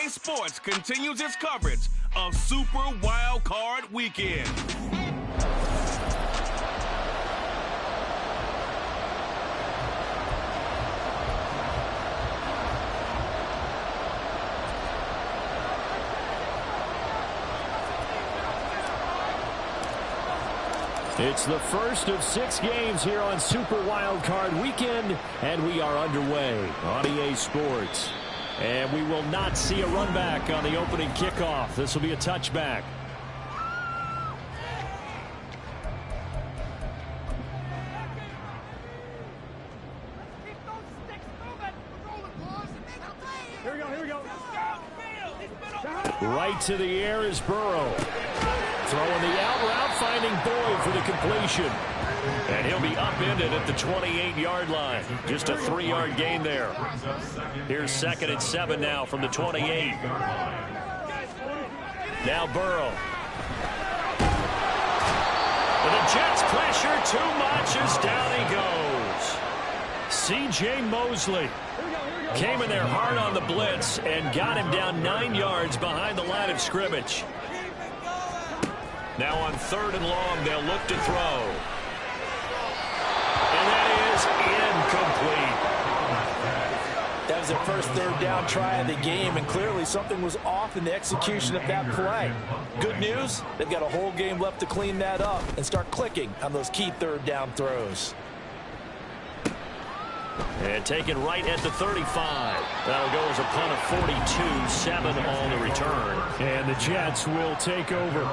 RDA Sports continues its coverage of Super Wild Card Weekend. It's the first of 6 games here on Super Wild Card Weekend, and we are underway on EA Sports. And we will not see a run back on the opening kickoff. This will be a touchback. Right to the air is Burrow. Throwing the out route, finding Boyd for the completion. And he'll be upended at the 28-yard line. Just a 3-yard gain there. Here's 2nd and 7 now from the 28. Now Burrow. And the Jets pressure too much as down he goes. C.J. Mosley came in there hard on the blitz and got him down 9 yards behind the line of scrimmage. Now on 3rd and long, they'll look to throw. And that is incomplete. That was their first 3rd down try of the game, and clearly something was off in the execution of that play. Good news, they've got a whole game left to clean that up and start clicking on those key 3rd down throws. And taken right at the 35. That'll go as a punt of 42, 7 on the return. And the Jets will take over.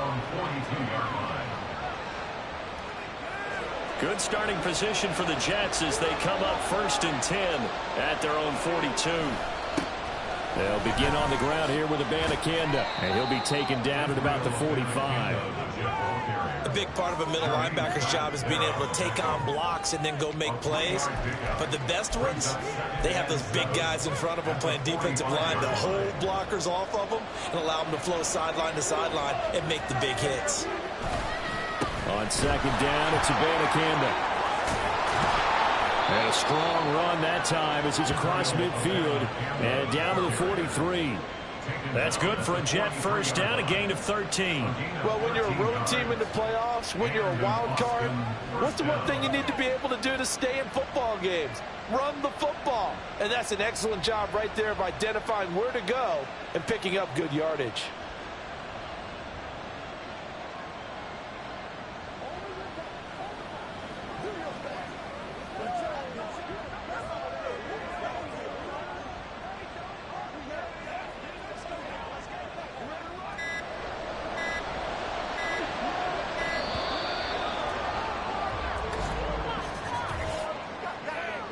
Good starting position for the Jets as they come up 1st and 10 at their own 42. They'll begin on the ground here with Abanikanda, and he'll be taken down at about the 45. A big part of a middle linebacker's job is being able to take on blocks and then go make plays. But the best ones, they have those big guys in front of them playing defensive line to hold blockers off of them and allow them to flow sideline to sideline and make the big hits. On 2nd down, it's Abanikanda. And a strong run that time as he's across midfield and down to the 43. That's good for a Jet 1st down, a gain of 13. Well, when you're a road team in the playoffs, when you're a wild card, what's the one thing you need to be able to do to stay in football games? Run the football. And that's an excellent job right there of identifying where to go and picking up good yardage.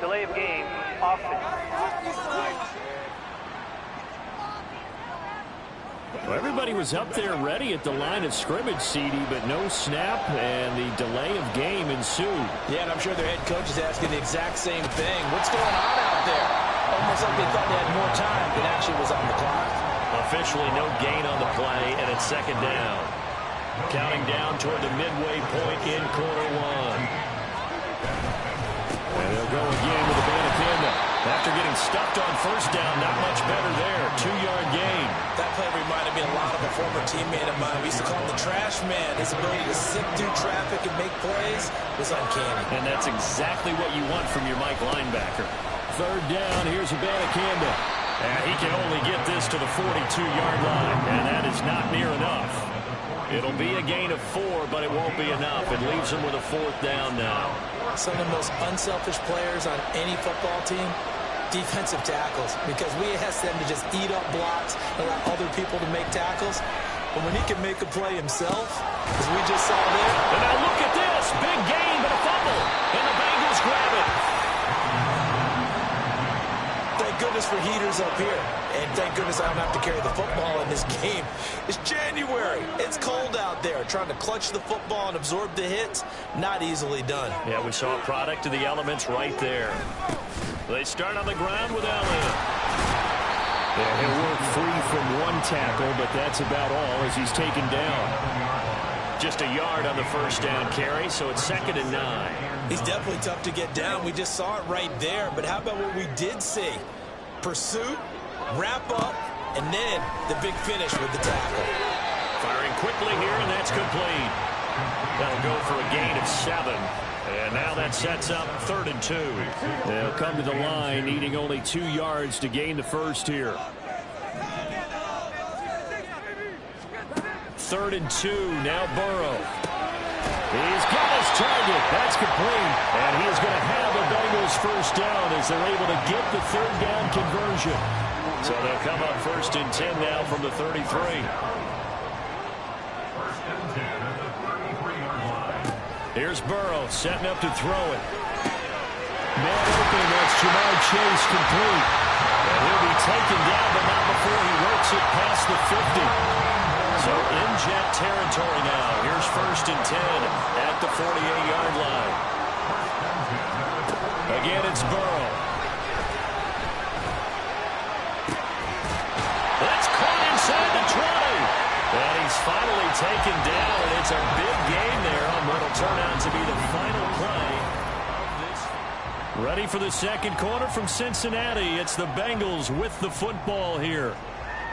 Delay of game, offense. Well, everybody was up there ready at the line of scrimmage, CD, but no snap, and the delay of game ensued. Yeah, and I'm sure their head coach is asking the exact same thing. What's going on out there? Almost like they thought they had more time than actually was on the clock. Officially no gain on the play, and it's 2nd down. Counting down toward the midway point in quarter 1. And they'll go again with Abanikanda. After getting stuffed on 1st down, not much better there. 2-yard gain. That play reminded me a lot of a former teammate of mine. We used to call him the trash man. His ability to sift through traffic and make plays was uncanny. And that's exactly what you want from your Mike linebacker. 3rd down, here's Abanikanda. And he can only get this to the 42-yard line, and that is not near enough. It'll be a gain of 4, but it won't be enough. It leaves him with a 4th down now. Some of the most unselfish players on any football team, defensive tackles, because we ask them to just eat up blocks and allow other people to make tackles. But when he can make a play himself, as we just saw there. And now look at this. Big gain, but a fumble. And the Bengals grab it. Thank goodness for heaters up here. And thank goodness I don't have to carry the football in this game. It's January. It's cold out there. Trying to clutch the football and absorb the hits, not easily done. Yeah, we saw a product of the elements right there. They start on the ground with Elliott. Yeah, he'll work free from 1 tackle, but that's about all as he's taken down. Just a yard on the 1st down carry, so it's 2nd and 9. He's definitely tough to get down. We just saw it right there. But how about what we did see? Pursuit, wrap up, and then the big finish with the tackle. Firing quickly here, and that's complete. That'll go for a gain of 7. And now that sets up 3rd and 2. They'll come to the line, needing only 2 yards to gain the first here. 3rd and 2, now Burrow. He's got his target. That's complete. And he is going to have the Bengals first down as they're able to get the 3rd down conversion. So they'll come up 1st and 10 now from the 33. Here's Burrow setting up to throw it. Man open, that's Jamar Chase complete. And he'll be taken down, but not before he works it past the 50. So in jet territory now. Here's 1st and 10 at the 48-yard line. Again, it's Burrow. That's caught inside the 20. And he's finally taken down, and it's a big gain there on what will turn out to be the final play. Ready for the second quarter from Cincinnati. It's the Bengals with the football here,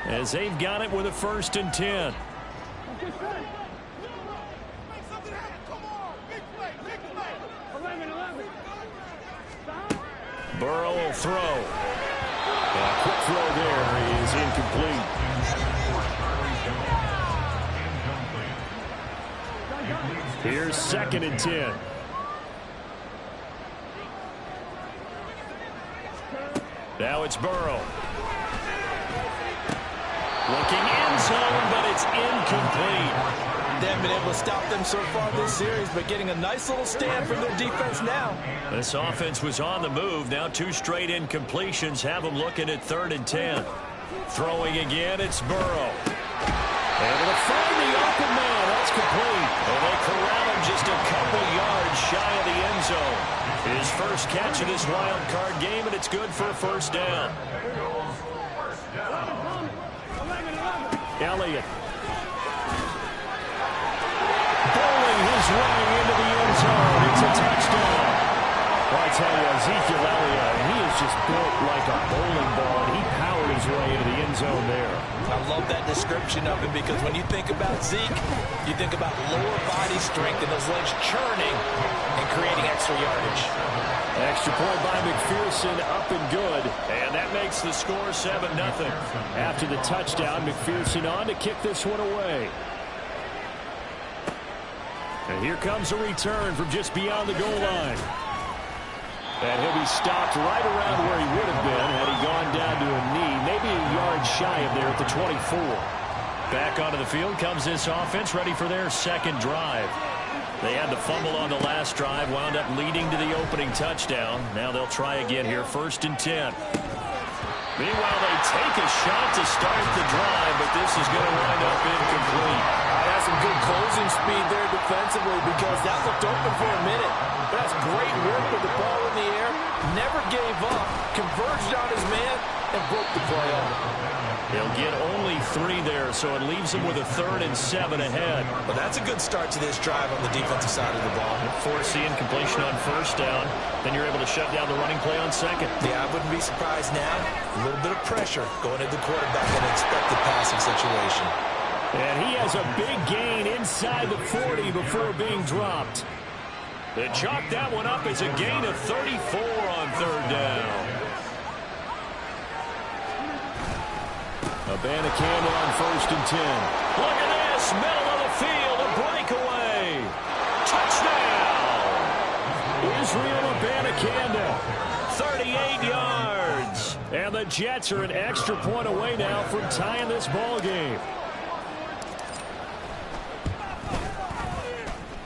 as they've got it with a 1st and 10. Burrow will throw. A quick throw there is incomplete. Here's 2nd and 10. Now it's Burrow. Looking end zone, but it's incomplete. They haven't been able to stop them so far this series, but getting a nice little stand from their defense now. This offense was on the move. Now 2 straight incompletions have them looking at 3rd and 10. Throwing again, it's Burrow. Able to find the open man. That's complete. And they corral him just a couple yards shy of the end zone. His first catch of this wild card game, and it's good for a 1st down. Elliott. Bowling his way into the end zone. It's a touchdown. Well, I tell you, Ezekiel Elliott, he is just built like a bowling ball, and he powered his way into the end zone there. I love that description of him, because when you think about Zeke, you think about lower body strength and those legs churning and creating extra yardage. Extra point by McPherson, up and good. And that makes the score 7-0. After the touchdown, McPherson on to kick this one away. And here comes a return from just beyond the goal line. And he'll be stopped right around where he would have been had he gone down to a knee, maybe a yard shy of there at the 24. Back onto the field comes this offense, ready for their 2nd drive. They had the fumble on the last drive, wound up leading to the opening touchdown. Now they'll try again here, 1st and 10. Meanwhile, they take a shot to start the drive, but this is going to wind up incomplete. That's some good closing speed there defensively, because that looked open for a minute. That's great work with the ball in the air. Never gave up, converged on his man, and broke the play up. They'll get only 3 there, so it leaves them with a 3rd and 7 ahead. Well, that's a good start to this drive on the defensive side of the ball. Force the incompletion on 1st down. Then you're able to shut down the running play on 2nd. Yeah, I wouldn't be surprised now. A little bit of pressure going at the quarterback in an expected passing situation. And he has a big gain inside the 40 before being dropped. They chalk that one up as a gain of 34 on 3rd down. Abanikanda on 1st and 10. Look at this, middle of the field, a breakaway. Touchdown! Israel Abanikanda, 38 yards. And the Jets are an extra point away now from tying this ball game.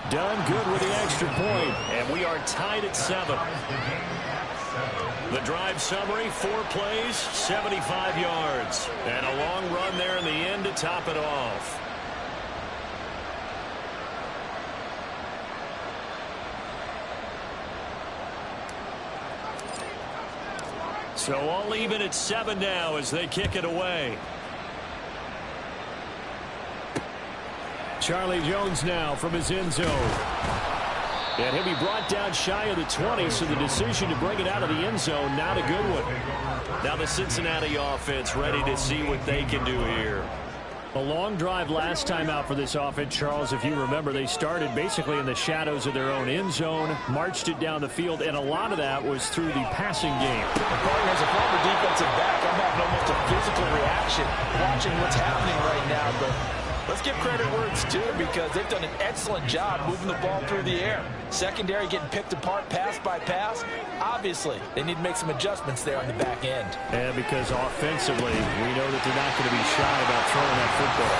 Done good with the extra point, and we are tied at 7. The drive summary, 4 plays, 75 yards. And a long run there in the end to top it off. So all even at 7 now as they kick it away. Charlie Jones now from his end zone. And he'll be brought down shy of the 20, so the decision to bring it out of the end zone, not a good one. Now the Cincinnati offense ready to see what they can do here. A long drive last time out for this offense, Charles. If you remember, they started basically in the shadows of their own end zone, marched it down the field, and a lot of that was through the passing game. As a former defensive back, I'm having almost a physical reaction watching what's happening right now. But let's give credit where it's due, because they've done an excellent job moving the ball through the air. Secondary getting picked apart pass by pass. Obviously, they need to make some adjustments there on the back end. And because offensively, we know that they're not going to be shy about throwing that football.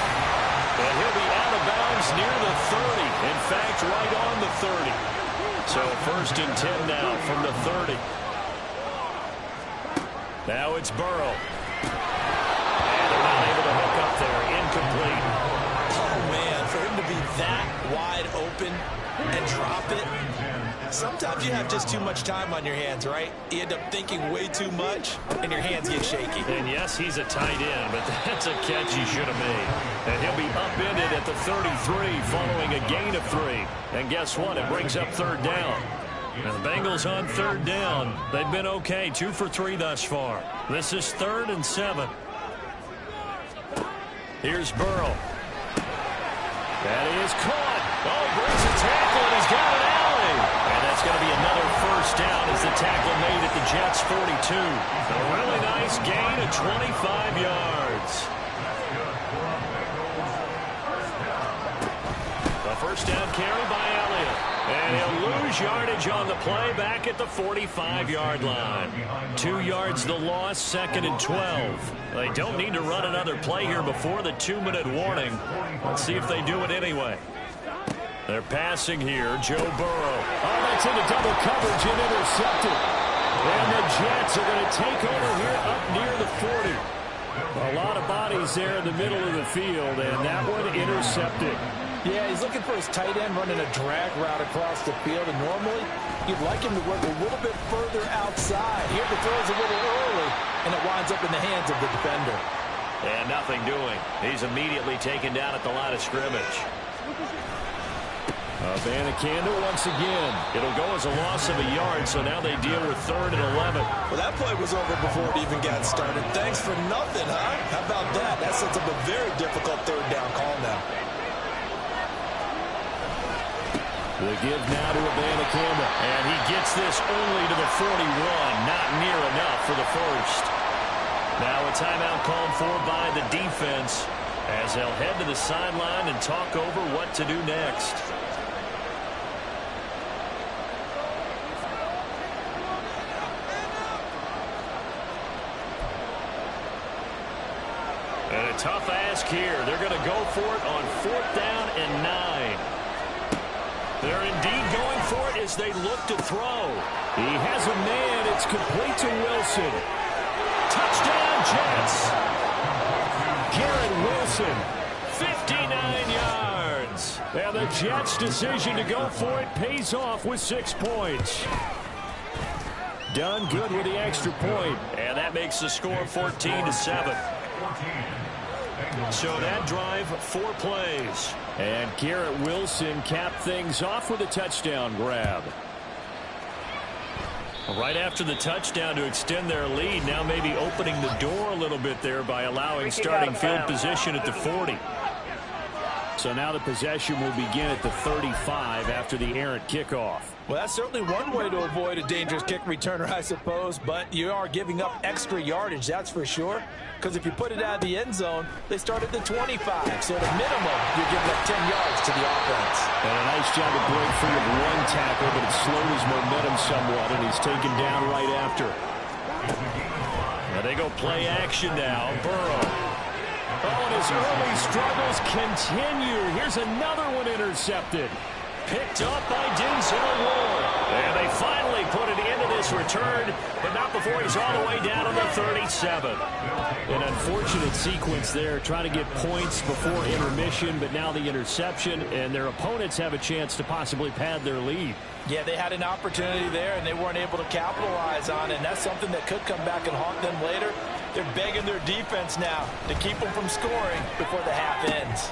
And he'll be out of bounds near the 30. In fact, right on the 30. So 1st and 10 now from the 30. Now it's Burrow. And they're not able to hook up there. Incomplete. Oh, man, for him to be that wide open and drop it. Sometimes you have just too much time on your hands, right? You end up thinking way too much, and your hands get shaky. And yes, he's a tight end, but that's a catch he should have made. And he'll be upended at the 33 following a gain of 3. And guess what? It brings up 3rd down. And the Bengals on 3rd down. They've been okay, 2 for 3 thus far. This is 3rd and 7. Here's Burrow. That is caught. Oh, breaks a tackle, and he's got an alley. And that's going to be another 1st down as the tackle made at the Jets' 42. A really nice gain of 25 yards. The 1st down carry by Elliott. And he'll lose yardage on the play back at the 45-yard line. 2 yards the loss, 2nd and 12. They don't need to run another play here before the 2-minute warning. Let's see if they do it anyway. They're passing here, Joe Burrow. Oh, that's into double coverage and intercepted. And the Jets are going to take over here up near the 40. A lot of bodies there in the middle of the field, and that one intercepted. Yeah, he's looking for his tight end running a drag route across the field, and normally you'd like him to work a little bit further outside. Here the throw is a little early, and it winds up in the hands of the defender. And nothing doing. He's immediately taken down at the line of scrimmage. Abanikanda once again. It'll go as a loss of a yard, so now they deal with 3rd and 11. Well, that play was over before it even got started. Thanks for nothing, huh? How about that? That sets up a very difficult 3rd down call now. The give now to Abanikanda. And he gets this only to the 41. Not near enough for the 1st. Now a timeout called for by the defense as they'll head to the sideline and talk over what to do next. And a tough ask here. They're going to go for it on 4th down and 9. They're indeed going for it as they look to throw. He has a man. It's complete to Wilson. Touchdown, Jets. Garrett Wilson, 59 yards. And the Jets' decision to go for it pays off with 6 points. Done good with the extra point. And that makes the score 14-7. So that drive, 4 plays. And Garrett Wilson capped things off with a touchdown grab. Right after the touchdown to extend their lead, now maybe opening the door a little bit there by allowing starting field position at the 40. So now the possession will begin at the 35 after the errant kickoff. Well, that's certainly one way to avoid a dangerous kick returner, I suppose, but you are giving up extra yardage, that's for sure. Because if you put it out of the end zone, they start at the 25. So at a minimum, you're giving up 10 yards to the offense. And a nice job of break free of 1 tackle, but it slowed his momentum somewhat, and he's taken down right after. Now they go play action now. Burrow. Oh, and his early struggles continue. Here's another one intercepted. Picked up by Denzel Ward. And they finally put it into this return, but not before he's all the way down to the 37. An unfortunate sequence there, trying to get points before intermission, but now the interception, and their opponents have a chance to possibly pad their lead. Yeah, they had an opportunity there, and they weren't able to capitalize on it, and that's something that could come back and haunt them later. They're begging their defense now to keep them from scoring before the half ends.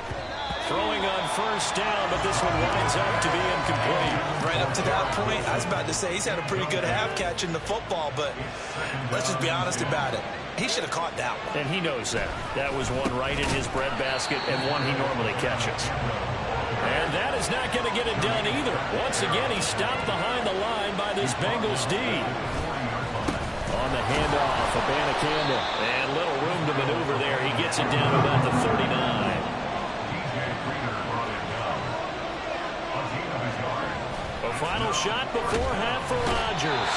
Throwing on first down, but this one winds up to be incomplete. Right up to that point, I was about to say he's had a pretty good half catching the football, but let's just be honest about it. He should have caught that one. And he knows that. That was one right in his breadbasket and one he normally catches. And that is not going to get it done either. Once again, he's stopped behind the line by this Bengals D. On the handoff, Abanikanda. And little room to maneuver there. He gets it down to about the 39. A final shot before half for Rodgers.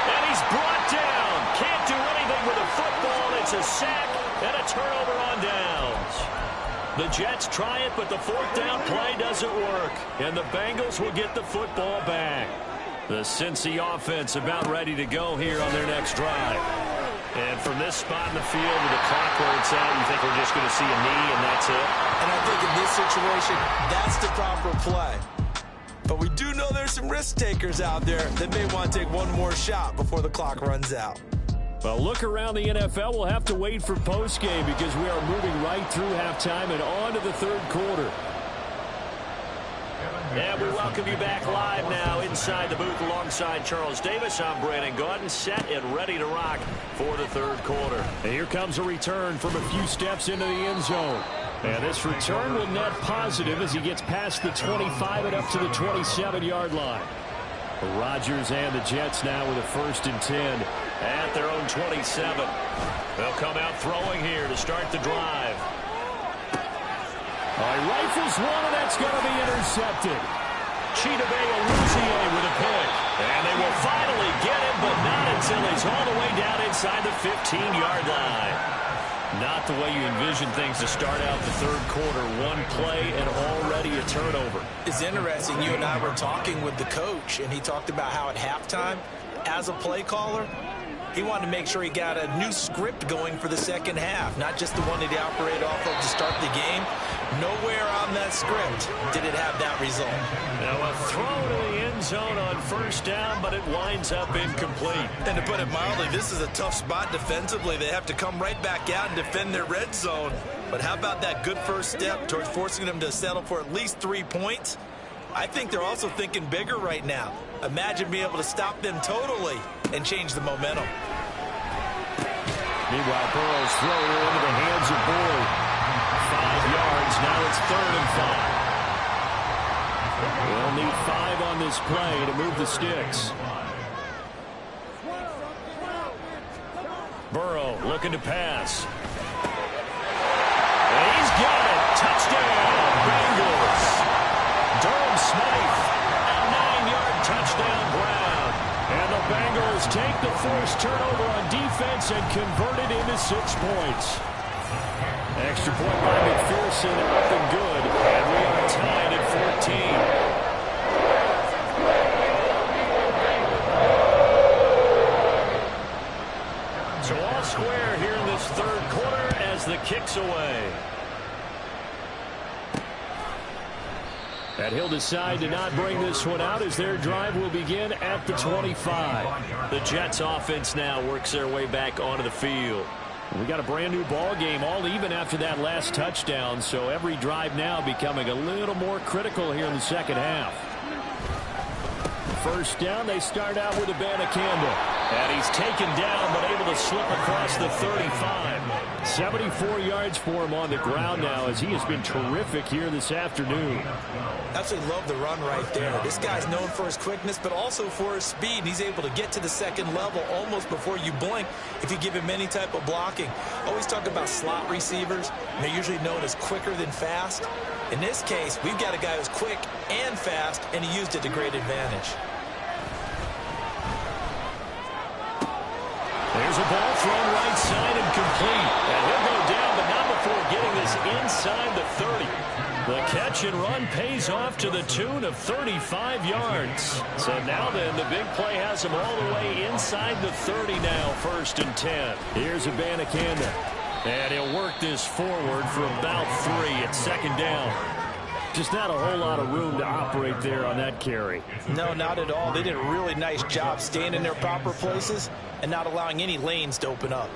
And he's brought down. Can't do anything with a football. It's a sack and a turnover on downs. The Jets try it, but the fourth down play doesn't work. And the Bengals will get the football back. The Cincy offense about ready to go here on their next drive. And from this spot in the field with the clock where it's at, you think we're just going to see a knee and that's it? And I think in this situation, that's the proper play. But we do know there's some risk takers out there that may want to take one more shot before the clock runs out. Well, look around the NFL. We'll have to wait for postgame because we are moving right through halftime and on to the third quarter. And we welcome you back live now inside the booth alongside Charles Davis. I'm Brandon Gaudin, set and ready to rock for the third quarter. And here comes a return from a few steps into the end zone. And this return will net positive as he gets past the 25 and up to the 27-yard line. Rodgers and the Jets now with a 1st and 10 at their own 27. They'll come out throwing here to start the drive. He rifles one, and that's going to be intercepted. Chidobe Awuzie with a pick. And they will finally get him, but not until he's all the way down inside the 15-yard line. Not the way you envision things to start out the third quarter. One play and already a turnover. It's interesting. You and I were talking with the coach, and he talked about how at halftime, as a play caller, he wanted to make sure he got a new script going for the second half, not just the one that he operated off of to start the game. Nowhere on that script did it have that result. Now a throw to the end zone on first down, but it winds up incomplete. And to put it mildly, this is a tough spot defensively. They have to come right back out and defend their red zone. But how about that good first step towards forcing them to settle for at least 3 points? I think they're also thinking bigger right now. Imagine being able to stop them totally and change the momentum. Meanwhile, Burrow's thrown into the hands of Boyd. 5 yards. Now it's 3rd and 5. They'll need 5 on this play to move the sticks. Burrow looking to pass. And he's got it. Touchdown, Bengals. Durham Smythe, a 9-yard touchdown Brown. And the Bengals take the forced turnover on defense and convert it into 6 points. Extra point by McPherson, up and good. And we are tied at 14. So all square here in this third quarter as the kick's away. And he'll decide to not bring this one out as their drive will begin at the 25. The Jets offense now works their way back onto the field. We got a brand new ball game, all even after that last touchdown, so every drive now becoming a little more critical here in the second half. First down, they start out with Abanikanda. And he's taken down, but able to slip across the 35. 74 yards for him on the ground now as he has been terrific here this afternoon. Absolutely love the run right there. This guy's known for his quickness, but also for his speed. He's able to get to the second level almost before you blink if you give him any type of blocking. Always talk about slot receivers. They're usually known as quicker than fast. In this case, we've got a guy who's quick and fast, and he used it to great advantage. There's a ball thrown right side and complete. And he'll go down, but not before getting this inside the 30. The catch and run pays off to the tune of 35 yards. So now then, the big play has him all the way inside the 30 now, 1st and 10. Here's Abanikanda. And he'll work this forward for about 3 at 2nd down. Just not a whole lot of room to operate there on that carry. No, not at all. They did a really nice job staying in their proper places and not allowing any lanes to open up.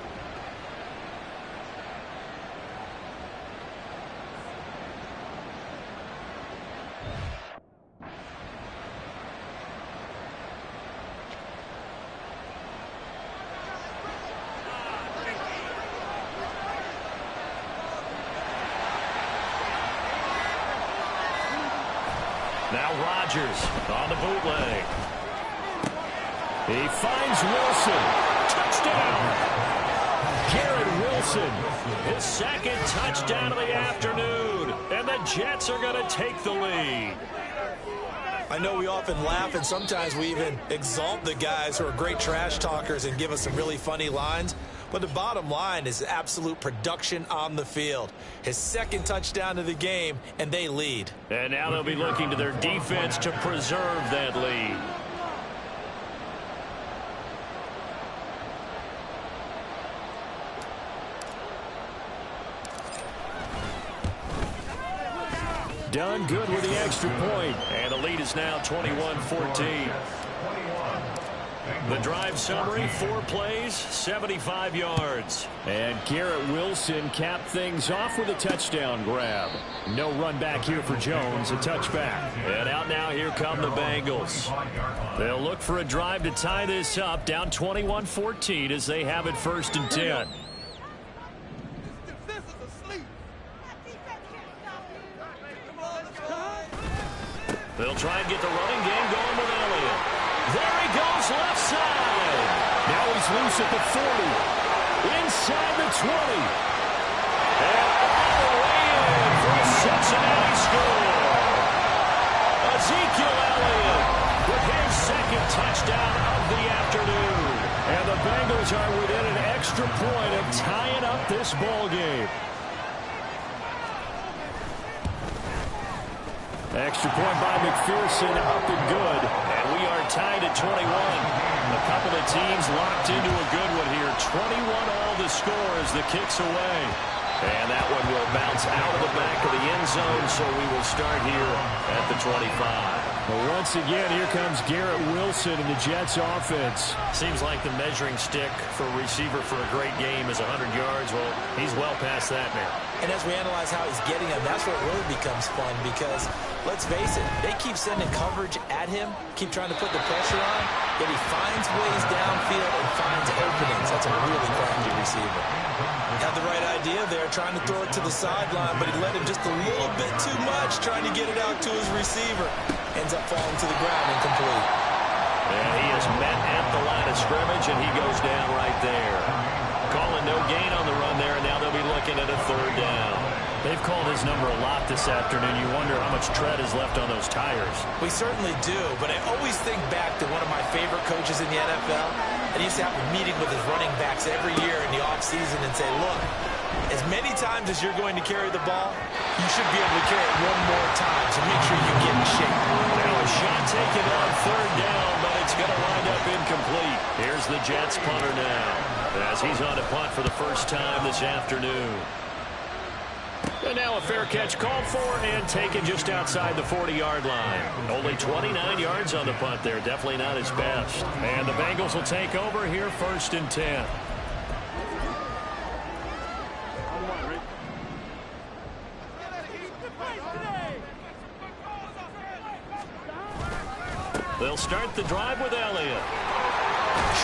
Now Rodgers on the bootleg. He finds Wilson. Touchdown! Garrett Wilson, his second touchdown of the afternoon. And the Jets are going to take the lead. I know we often laugh, and sometimes we even exalt the guys who are great trash talkers and give us some really funny lines. But the bottom line is absolute production on the field. His second touchdown of the game, and they lead. And now they'll be looking to their defense to preserve that lead. Done good with the extra point. And the lead is now 21-14. The drive summary, 4 plays, 75 yards. And Garrett Wilson capped things off with a touchdown grab. No run back here for Jones, a touchback. And out now, here come the Bengals. They'll look for a drive to tie this up, down 21-14 as they have it 1st and 10. They'll try and get the running game going with Elliott. There he goes, left side. Now he's loose at the 40. Inside the 20. And all the way in for a Cincinnati score. Ezekiel Elliott with his second touchdown of the afternoon. And the Bengals are within an extra point of tying up this ball game. Extra point by McPherson, up and good. And we are tied at 21. A couple of teams locked into a good one here. 21 all the score as the kick's away. And that one will bounce out of the back of the end zone, so we will start here at the 25. Well, once again, here comes Garrett Wilson in the Jets offense. Seems like the measuring stick for a receiver for a great game is 100 yards. Well, he's well past that now. And as we analyze how he's getting them, that's where it really becomes fun because, let's face it, they keep sending coverage at him, keep trying to put the pressure on, yet he finds ways downfield and finds openings. That's a really crafty receiver. Had the right idea there, trying to throw it to the sideline, but he let him just a little bit too much, trying to get it out to his receiver. Ends up falling to the ground incomplete. And he is met at the line of scrimmage, and he goes down right there. Calling no gain on the run there, and now they'll be looking at a 3rd down. They've called his number a lot this afternoon. You wonder how much tread is left on those tires. We certainly do, but I always think back to one of my favorite coaches in the NFL. And he used to have a meeting with his running backs every year in the offseason and say, look, as many times as you're going to carry the ball, you should be able to carry it one more time, so make sure you get in shape. Now a shot taken on 3rd down, but it's going to wind up incomplete. Here's the Jets punter now, as he's on to punt for the first time this afternoon. And now a fair catch called for and taken just outside the 40-yard line. Only 29 yards on the punt there. Definitely not his best. And the Bengals will take over here 1st and 10. They'll start the drive with Elliott.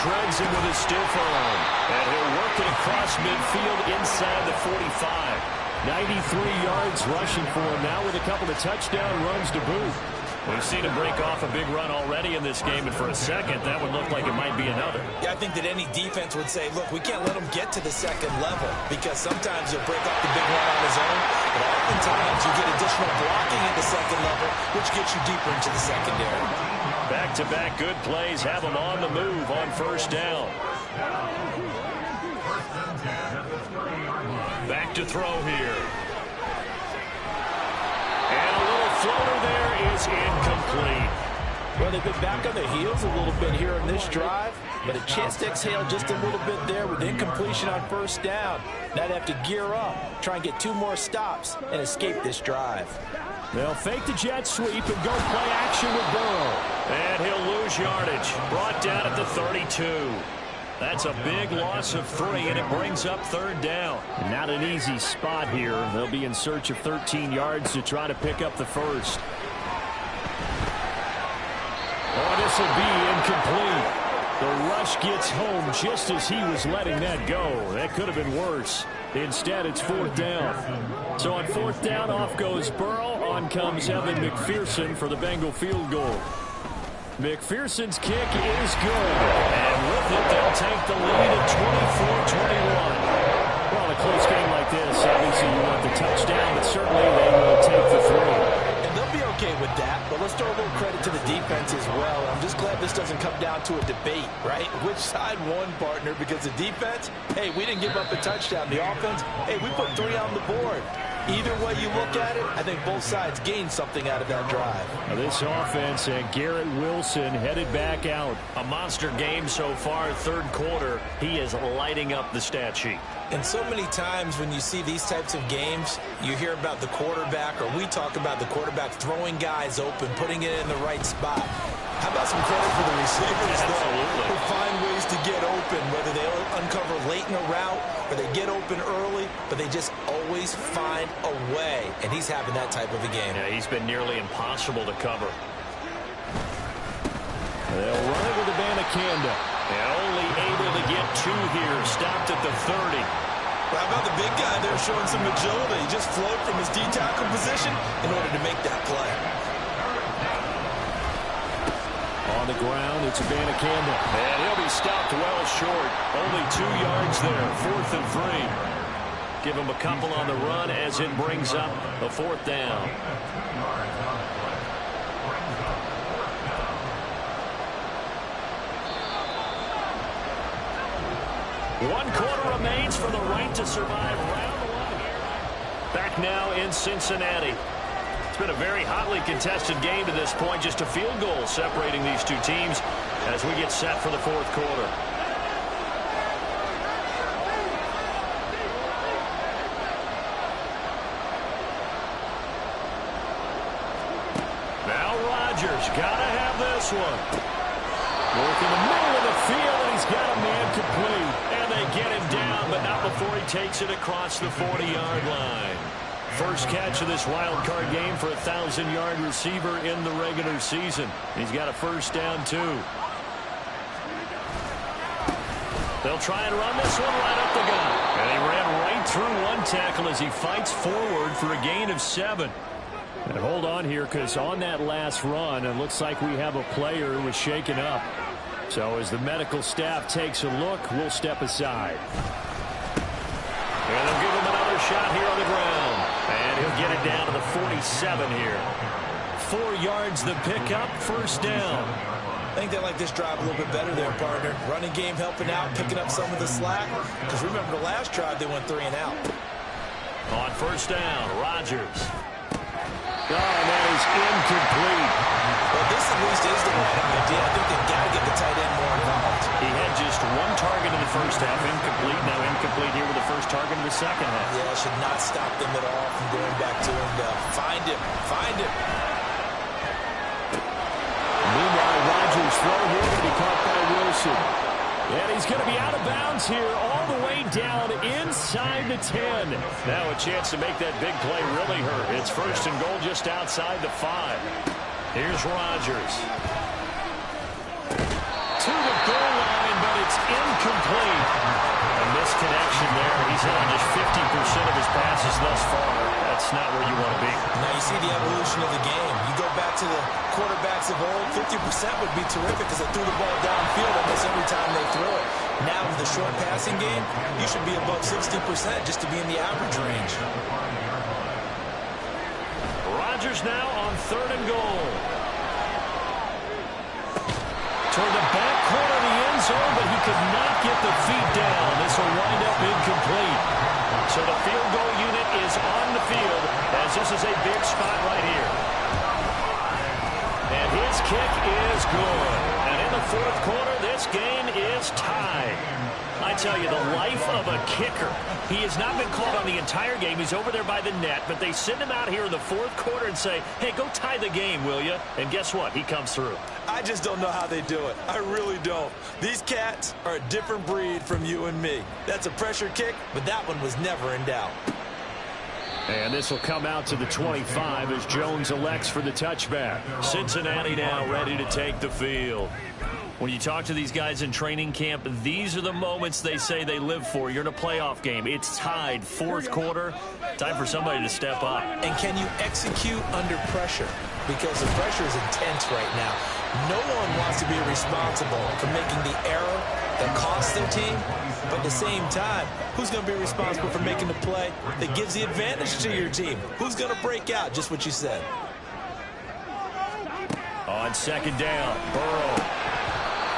Shreds him with his stiff arm. And he'll work it across midfield inside the 45. 93 yards rushing for him now with a couple of touchdown runs to boot. We've seen him break off a big run already in this game, and for a second, that would look like it might be another. Yeah, I think that any defense would say, look, we can't let him get to the 2nd level because sometimes he'll break off the big run on his own, but oftentimes you get additional blocking at the 2nd level, which gets you deeper into the secondary. Back-to-back good plays have him on the move on 1st down. Back to throw here. And a little floater there is incomplete. Well, they've been back on their heels a little bit here in this drive, but a chance to exhale just a little bit there with incompletion on 1st down. Now they have to gear up, try and get 2 more stops, and escape this drive. They'll fake the jet sweep and go play action with Burrow. And he'll lose yardage. Brought down at the 32. That's a big loss of 3, and it brings up 3rd down. Not an easy spot here. They'll be in search of 13 yards to try to pick up the 1st. Oh, this will be incomplete. The rush gets home just as he was letting that go. That could have been worse. Instead, it's 4th down. So on 4th down, off goes Burrow. On comes Evan McPherson for the Bengal field goal. McPherson's kick is good. And with it, they'll take the lead at 24-21. Well, in a close game like this, obviously you want the touchdown, but certainly they will take the 3. And they'll be okay with that, but let's throw a little credit to the defense as well. I'm just glad this doesn't come down to a debate, right? Which side won, partner? Because the defense, hey, we didn't give up a touchdown. The offense, hey, we put 3 on the board. Either way you look at it, I think both sides gained something out of that drive. Now this offense and Garrett Wilson headed back out. A monster game so far, 3rd quarter. He is lighting up the stat sheet. And so many times when you see these types of games, you hear about the quarterback, or we talk about the quarterback throwing guys open, putting it in the right spot. How about some credit for the receivers, though, who find ways to get open, whether they uncover late in a route or they get open early, but they just always find a way. And he's having that type of a game. Yeah, he's been nearly impossible to cover. They'll run it with Abanikanda. And only able to get 2 here. Stopped at the 30. How about the big guy there showing some agility? He just flowed from his D-tackle position in order to make that play. On the ground, it's Abanikanda. And he'll be stopped well short. Only 2 yards there. 4th and 3. Give him a couple on the run as it brings up a 4th down. One quarter remains for the right to survive round 1 here. Back now in Cincinnati. It's been a very hotly contested game to this point. Just a field goal separating these two teams as we get set for the 4th quarter. Now Rodgers gotta have this one. Work in the middle of the field, and he's got a man complete. And they get him down, but not before he takes it across the 40-yard line. First catch of this wild card game for a 1,000-yard receiver in the regular season. He's got a 1st down, too. They'll try and run this one right up the gut. And he ran right through one tackle as he fights forward for a gain of 7. And hold on here, because on that last run, it looks like we have a player who was shaken up. So as the medical staff takes a look, we'll step aside. And they'll give him another shot here on the ground. And he'll get it down to the 47 here. 4 yards the pickup, 1st down. I think they like this drive a little bit better there, partner. Running game helping out, picking up some of the slack. Because remember the last drive, they went 3 and out. On 1st down, Rodgers. Oh, that is incomplete. Well, this at least is the right idea. I think they've got to get the tight end more involved. He had just 1 target in the 1st half, incomplete. Now incomplete here with the 1st target in the 2nd half. Yeah, should not stop them at all from going back to him. Find him. Find him. Meanwhile, Rodgers throw here to be caught by Wilson. And he's going to be out of bounds here all the way down inside the 10. Now a chance to make that big play really hurt. It's 1st and goal just outside the 5. Here's Rodgers. To the goal line, but it's incomplete. A misconnection there. He's hit on just 50% of his passes thus far. That's not where you want to be. Now you see the evolution of the game. You go back to the quarterbacks of old, 50% would be terrific because they threw the ball downfield almost every time they threw it. Now with the short passing game, you should be above 60% just to be in the average range. Rodgers now on 3rd and goal. Toward the back corner of the end zone, but he could not get the feet down. This will wind up incomplete. So the field goal unit is on the field as this is a big spot right here. And his kick is good. And in the 4th quarter, this game is tied. I tell you, the life of a kicker. He has not been called on the entire game. He's over there by the net, but they send him out here in the 4th quarter and say, hey, go tie the game, will you? And guess what? He comes through. I just don't know how they do it. I really don't. These cats are a different breed from you and me. That's a pressure kick, but that one was never in doubt. And this will come out to the 25 as Jones elects for the touchback. Cincinnati now ready to take the field. When you talk to these guys in training camp, these are the moments they say they live for. You're in a playoff game. It's tied, fourth quarter. Time for somebody to step up. And can you execute under pressure? Because the pressure is intense right now. No one wants to be responsible for making the error that costs their team. But at the same time, who's going to be responsible for making the play that gives the advantage to your team? Who's going to break out? Just what you said. On second down, Burrow.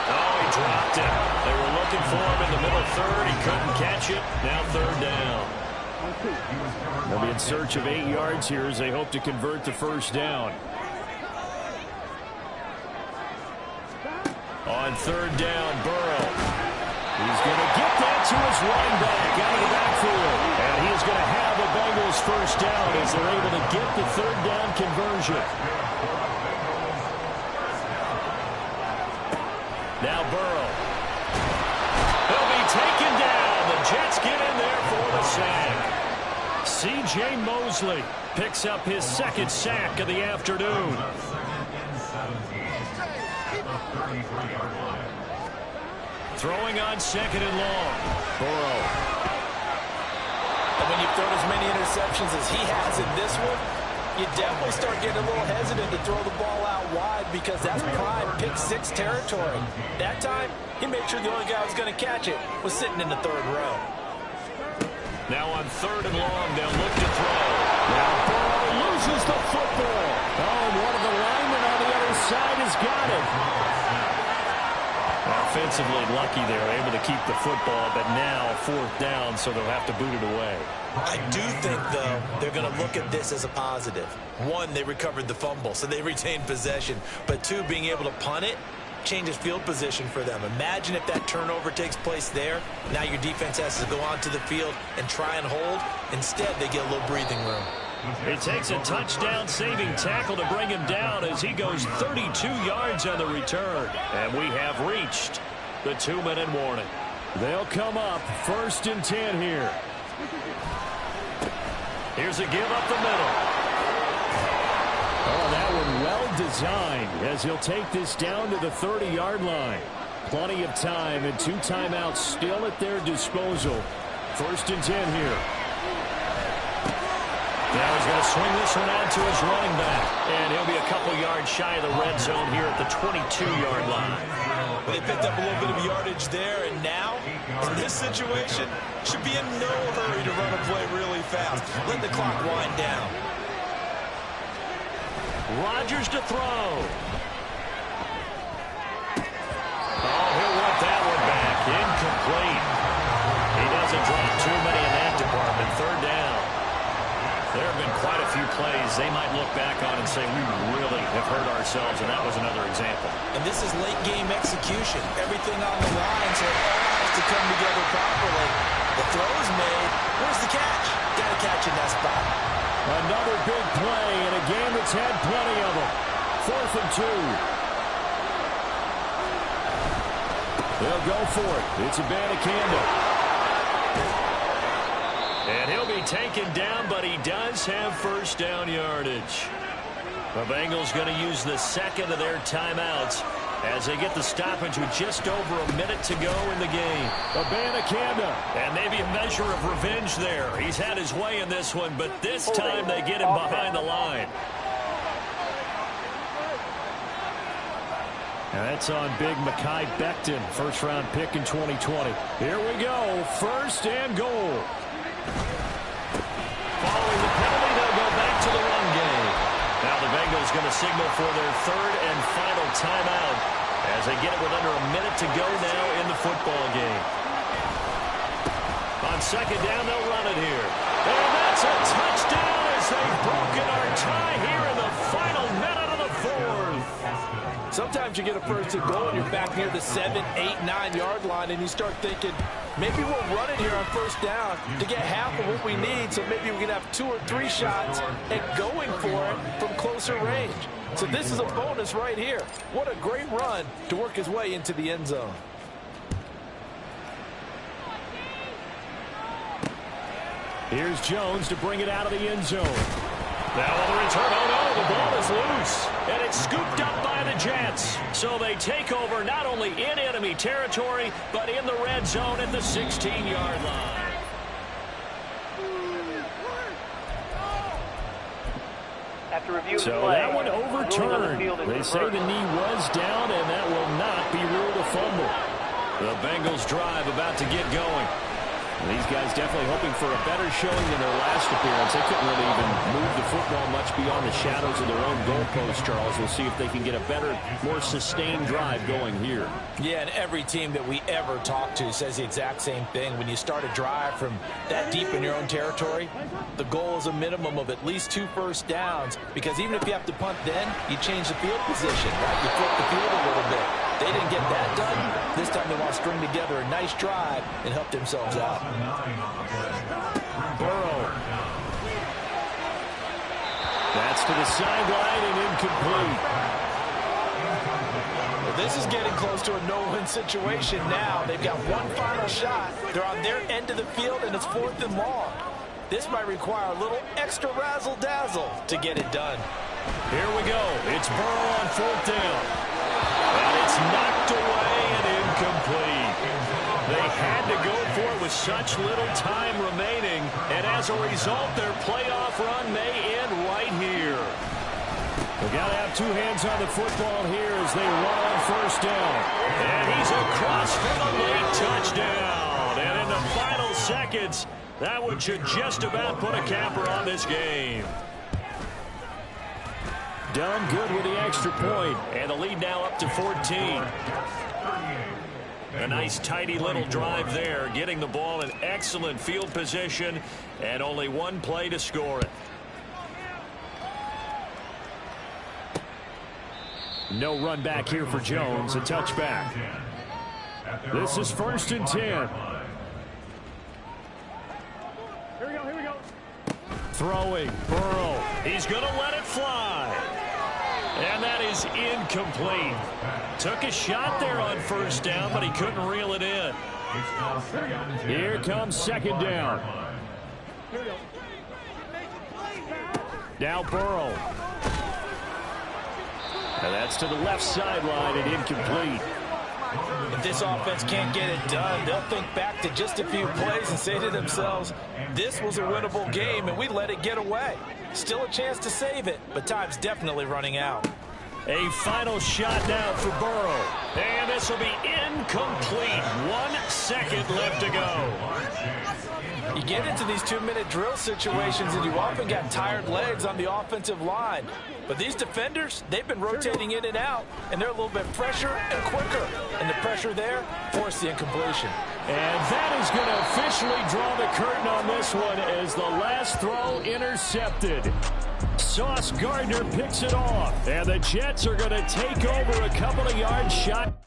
Oh, he dropped it. They were looking for him in the middle third. He couldn't catch it. Now third down. They'll be in search of 8 yards here as they hope to convert the first down. On third down, Burrow. He's going to get that to his running back out of the backfield. And he is going to have the Bengals first down as they're able to get the third down conversion. Now Burrow. He'll be taken down. The Jets get in there for the sack. C.J. Mosley picks up his second sack of the afternoon. Throwing on second and long. Burrow. And when you've thrown as many interceptions as he has in this one, you definitely start getting a little hesitant to throw the ball out wide because that's prime pick six territory. That time, he made sure the only guy who was going to catch it was sitting in the third row. Now on third and long, they'll look to throw. Now Burrow loses the football. Oh, and one of the linemen on the other side has got it. Offensively lucky they're able to keep the football, but now fourth down, so they'll have to boot it away. I do think, though, they're going to look at this as a positive. One, they recovered the fumble, so they retained possession. But two, being able to punt it changes field position for them. Imagine if that turnover takes place there. Now your defense has to go onto the field and try and hold. Instead, they get a little breathing room. It takes a touchdown-saving tackle to bring him down as he goes 32 yards on the return. And we have reached the 2-minute warning. They'll come up first and 10 here. Here's a give up the middle. Oh, that one well designed as he'll take this down to the 30-yard line. Plenty of time and 2 timeouts still at their disposal. First and 10 here. Now he's going to swing this one out to his running back. And he'll be a couple yards shy of the red zone here at the 22-yard line. They picked up a little bit of yardage there, and now, in this situation, should be in no hurry to run a play really fast. Let the clock wind down. Rodgers to throw. Oh, he'll want that one back. Incomplete. He doesn't drop too many in that department. Third down. There have been quite a few plays they might look back on and say, we really have hurt ourselves, and that was another example. And this is late-game execution. Everything on the line, so it all has to come together properly. The throw is made. Where's the catch? Got to catch in that spot. Another big play in a game that's had plenty of them. 4th and 2. They'll go for it. It's Abanikanda. And he'll be taken down, but he does have first down yardage. The Bengals going to use the second of their timeouts as they get the stoppage with just over a minute to go in the game. Abanikanda. And maybe a measure of revenge there. He's had his way in this one, but this time they get him behind the line. And that's on big Mekhi Becton, first-round pick in 2020. Here we go, first and goal. Following the penalty, they'll go back to the run game. Now the Bengals going to signal for their third and final timeout as they get it with under a minute to go now in the football game. On second down, they'll run it here. And that's a touchdown as they've broken our tie here in the final minute of the fourth. Sometimes you get a first and goal and you're back near the 7, 8, 9-yard line and you start thinking, maybe we'll run it here on first down to get half of what we need, so maybe we can have 2 or 3 shots at going for it from closer range. So this is a bonus right here. What a great run to work his way into the end zone. Here's Jones to bring it out of the end zone. Now on the return, oh no, the ball is loose. And it's scooped up by the Jets. So they take over not only in enemy territory, but in the red zone at the 16-yard line. After reviewing the So play, that one overturned. They say the knee was down, and that will not be ruled a fumble. The Bengals drive about to get going. These guys definitely hoping for a better showing than their last appearance. They couldn't really even move the football much beyond the shadows of their own goalpost, Charles. We'll see if they can get a better, more sustained drive going here. Yeah, and every team that we ever talk to says the exact same thing. When you start a drive from that deep in your own territory, the goal is a minimum of at least 2 first downs, because even if you have to punt then, you change the field position, right? You flip the field a little bit. They didn't get that done. This time they want to string together a nice drive and help themselves out. Burrow. That's to the sideline and incomplete. Well, this is getting close to a no-win situation now. They've got one final shot. They're on their end of the field, and it's 4th and long. This might require a little extra razzle-dazzle to get it done. Here we go. It's Burrow on 4th down. And it's knocked away and incomplete. They had to go for it with such little time remaining, and as a result, their playoff run may end right here. They've got to have 2 hands on the football here as they run on 1st down. And he's across for the late touchdown. And in the final seconds, that one should just about put a capper on this game. Done good with the extra point, and the lead now up to 14. A nice, tidy little drive there, getting the ball in excellent field position, and only one play to score it. No run back here for Jones, a touchback. This is 1st and 10. Here we go. Throwing, Burrow. He's going to let it fly. And that is incomplete. Took a shot there on 1st down, but he couldn't reel it in. Here comes 2nd down. Now Burrow. And that's to the left sideline and incomplete. If this offense can't get it done, they'll think back to just a few plays and say to themselves, this was a winnable game and we let it get away. Still a chance to save it, but time's definitely running out. A final shot now for Burrow. And this will be incomplete. 1 second left to go. You get into these 2-minute drill situations and you often got tired legs on the offensive line. But these defenders, they've been rotating in and out, and they're a little bit fresher and quicker. And the pressure there forced the incompletion. And that is going to officially draw the curtain on this one as the last throw intercepted. Sauce Gardner picks it off, and the Jets are going to take over a couple of yards shot.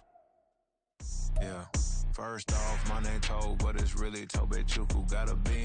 Yeah, first off, my name Toad, but it's really Tobe Chukwu. Got a BM.